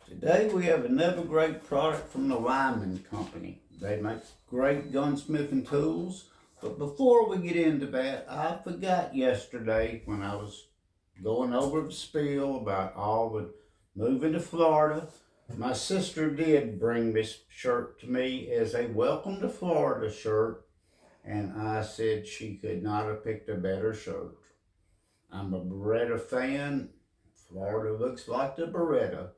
Today we have another great product from the Lyman company. They make great gunsmithing tools. But before we get into that, I forgot yesterday when I was going over the spiel about all the moving to Florida. My sister did bring this shirt to me as a welcome to Florida shirt, and I said she could not have picked a better shirt. I'm a Beretta fan. Florida looks like the Beretta.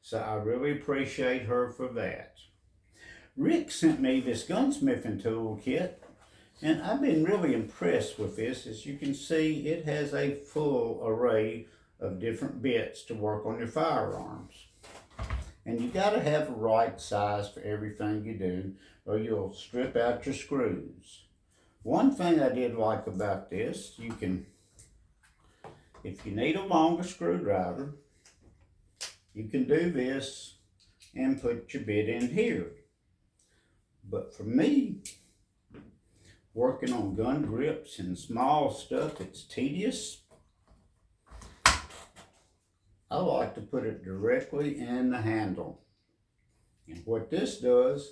So I really appreciate her for that. Rick sent me this gunsmithing tool kit, and I've been really impressed with this. As you can see, it has a full array of different bits to work on your firearms. And you gotta have the right size for everything you do, or you'll strip out your screws. One thing I did like about this, you can, if you need a longer screwdriver, you can do this and put your bit in here. But for me, working on gun grips and small stuff that's tedious, I like to put it directly in the handle. And what this does,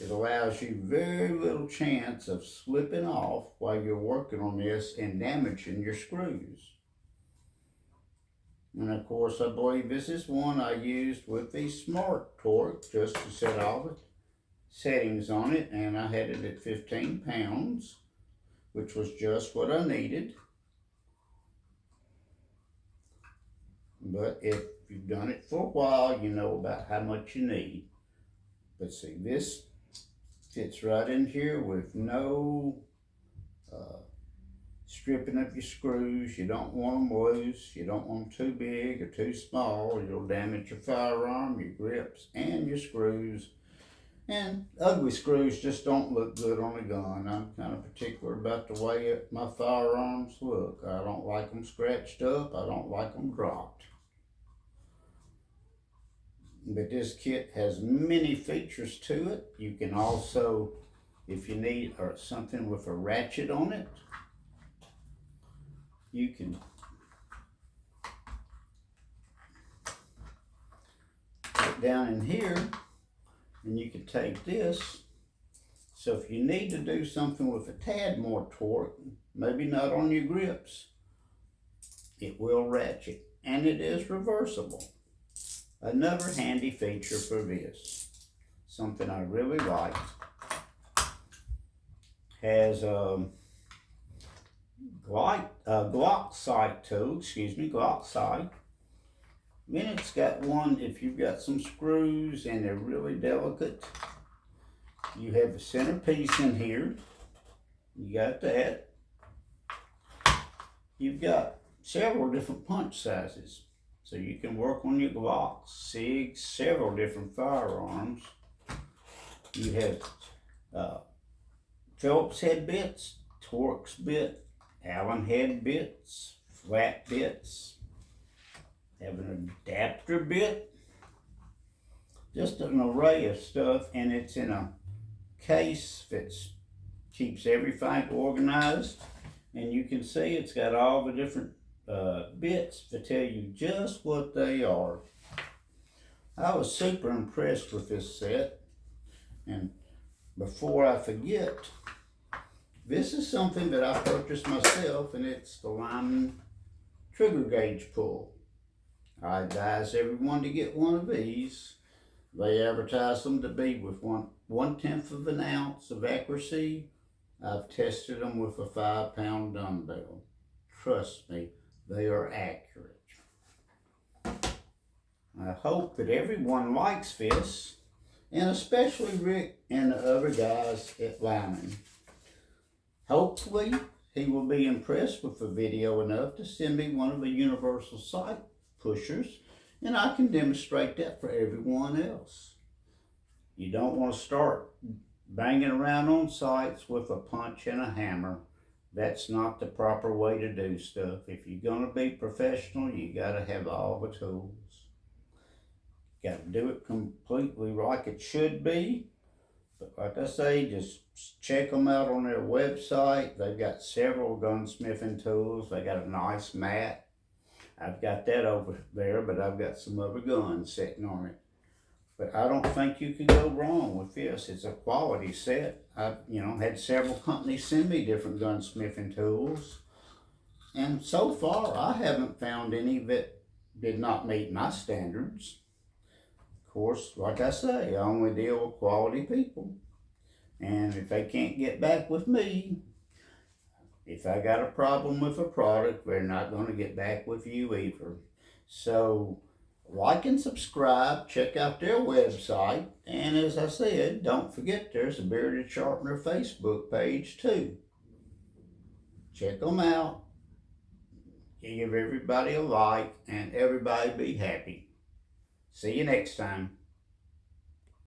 it allows you very little chance of slipping off while you're working on this and damaging your screws. And of course, I believe this is one I used with the Smart Torque just to set all the settings on it, and I had it at 15 pounds, which was just what I needed. But if you've done it for a while, you know about how much you need. But see, this fits right in here with no stripping up your screws. You don't want them loose. You don't want them too big or too small, or you'll damage your firearm, your grips, and your screws. And ugly screws just don't look good on a gun. I'm kind of particular about the way my firearms look. I don't like them scratched up. I don't like them dropped. But this kit has many features to it. You can also, if you need something with a ratchet on it, you can put down in here, and you can take this. So if you need to do something with a tad more torque, maybe not on your grips, it will ratchet, and it is reversible. Another handy feature for this, something I really liked, has Glock sight tool, Glock sight. Then it's got one, if you've got some screws and they're really delicate, you have a centerpiece in here. You got that. You've got several different punch sizes. So you can work on your Glocks, SIGs, several different firearms. You have Phillips head bits, Torx bit, Allen head bits, flat bits, have an adapter bit, just an array of stuff, and it's in a case that keeps everything organized. And you can see it's got all the different bits to tell you just what they are. I was super impressed with this set, and before I forget, this is something that I purchased myself, and it's the Lyman trigger gauge pull. I advise everyone to get one of these. They advertise them to be with 1/10 of an ounce of accuracy. I've tested them with a 5-pound dumbbell. Trust me, they are accurate. I hope that everyone likes this, and especially Rick and the other guys at Lyman. Hopefully, he will be impressed with the video enough to send me one of the universal sight pushers, and I can demonstrate that for everyone else. You don't want to start banging around on sights with a punch and a hammer. That's not the proper way to do stuff. If you're going to be professional, you got to have all the tools. Got to do it completely like it should be. But like I say, just check them out on their website. They've got several gunsmithing tools. They got a nice mat. I've got that over there, but I've got some other guns sitting on it. But I don't think you could go wrong with this. It's a quality set. I've, had several companies send me different gunsmithing tools. And so far, I haven't found any that did not meet my standards. Of course, like I say, I only deal with quality people. And if they can't get back with me, if I got a problem with a product, they're not going to get back with you either. So, like and subscribe, check out their website, and as I said, don't forget there's a Bearded Sharpener Facebook page too. Check them out, give everybody a like, and everybody be happy. See you next time.